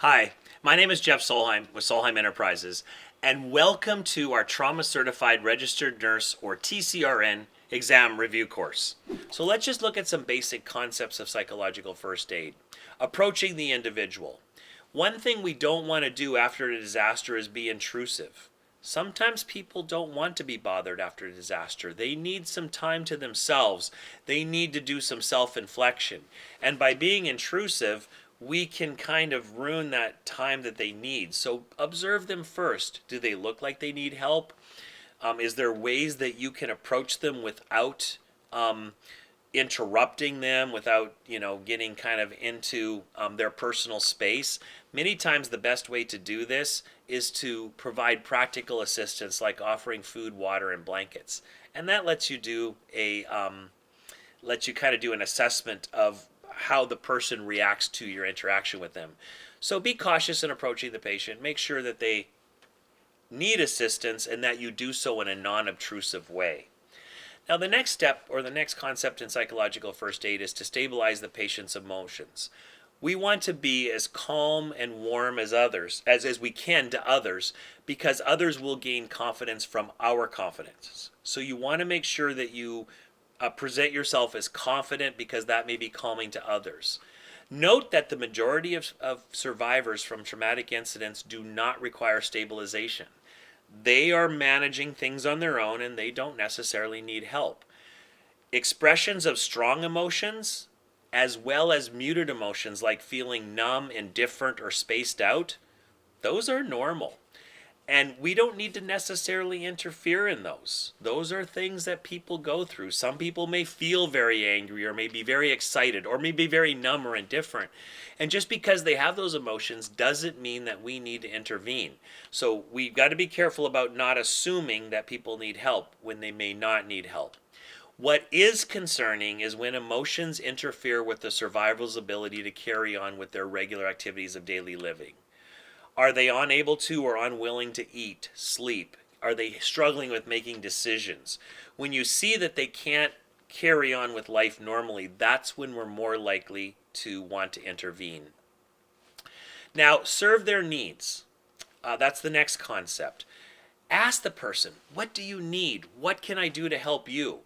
Hi, my name is Jeff Solheim with Solheim Enterprises, and welcome to our Trauma Certified Registered Nurse, or TCRN, exam review course. So let's just look at some basic concepts of psychological first aid. Approaching the individual. One thing we don't want to do after a disaster is be intrusive. Sometimes people don't want to be bothered after a disaster. They need some time to themselves. They need to do some self-inflection. And by being intrusive, we can kind of ruin that time that they need. So observe them first. Do they look like they need help? Is there ways that you can approach them without interrupting them, without getting kind of into their personal space? Many times the best way to do this is to provide practical assistance, like offering food, water, and blankets, and that lets you do kind of do an assessment of how the person reacts to your interaction with them. So be cautious in approaching the patient. Make sure that they need assistance and that you do so in a non-obtrusive way. Now, the next step, or the next concept in psychological first aid, is to stabilize the patient's emotions. We want to be as calm and warm as we can to others, because others will gain confidence from our confidence. So you want to make sure that you present yourself as confident, because that may be calming to others. Note that the majority of survivors from traumatic incidents do not require stabilization. They are managing things on their own and they don't necessarily need help. Expressions of strong emotions, as well as muted emotions like feeling numb, indifferent, or spaced out, those are normal. And we don't need to necessarily interfere in those. Those are things that people go through. Some people may feel very angry, or may be very excited, or may be very numb or indifferent. And just because they have those emotions doesn't mean that we need to intervene. So we've got to be careful about not assuming that people need help when they may not need help. What is concerning is when emotions interfere with the survivor's ability to carry on with their regular activities of daily living. Are they unable to or unwilling to eat, sleep? Are they struggling with making decisions? When you see that they can't carry on with life normally, that's when we're more likely to want to intervene. Now, serve their needs. That's the next concept. Ask the person, what do you need? What can I do to help you?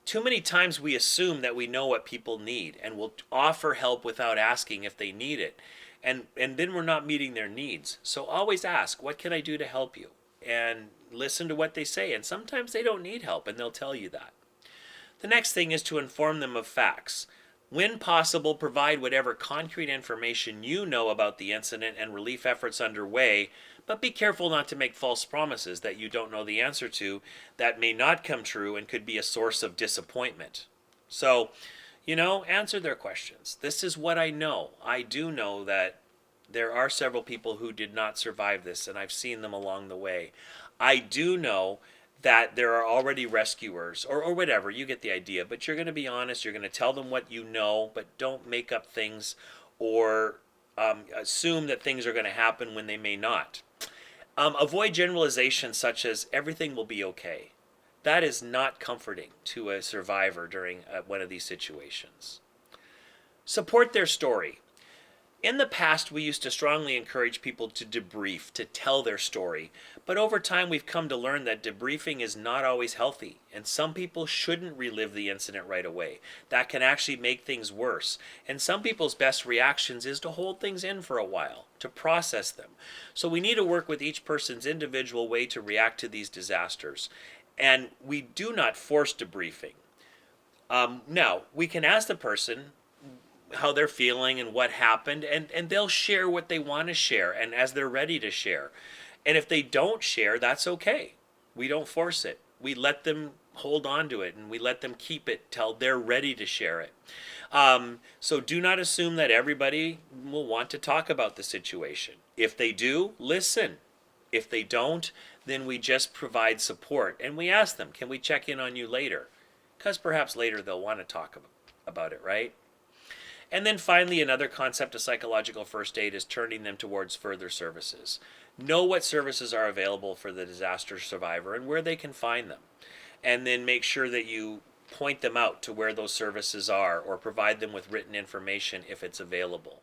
Too many times we assume that we know what people need and will offer help without asking if they need it. And then we're not meeting their needs. So always ask, what can I do to help you? And listen to what they say. And sometimes they don't need help, and they'll tell you that. The next thing is to inform them of facts. When possible, provide whatever concrete information you know about the incident and relief efforts underway, but be careful not to make false promises that you don't know the answer to that may not come true and could be a source of disappointment. So, answer their questions. This is what I know. I do know that there are several people who did not survive this, and I've seen them along the way. I do know that there are already rescuers, or whatever, you get the idea, but you're going to be honest, you're going to tell them what you know, but don't make up things or assume that things are going to happen when they may not. Avoid generalizations such as everything will be okay. That is not comforting to a survivor during one of these situations. Support their story. In the past, we used to strongly encourage people to debrief, to tell their story. But over time, we've come to learn that debriefing is not always healthy, and some people shouldn't relive the incident right away. That can actually make things worse. And some people's best reactions is to hold things in for a while, to process them. So we need to work with each person's individual way to react to these disasters. And we do not force debriefing. Now, we can ask the person how they're feeling and what happened, and they'll share what they want to share, and as they're ready to share. And if they don't share, that's okay. We don't force it. We let them hold on to it, and we let them keep it till they're ready to share it. So do not assume that everybody will want to talk about the situation. If they do, listen. If they don't, then we just provide support, and we ask them, can we check in on you later? Because perhaps later they'll want to talk about it, right? And then finally, another concept of psychological first aid is turning them towards further services. Know what services are available for the disaster survivor and where they can find them. And then make sure that you point them out to where those services are, or provide them with written information if it's available.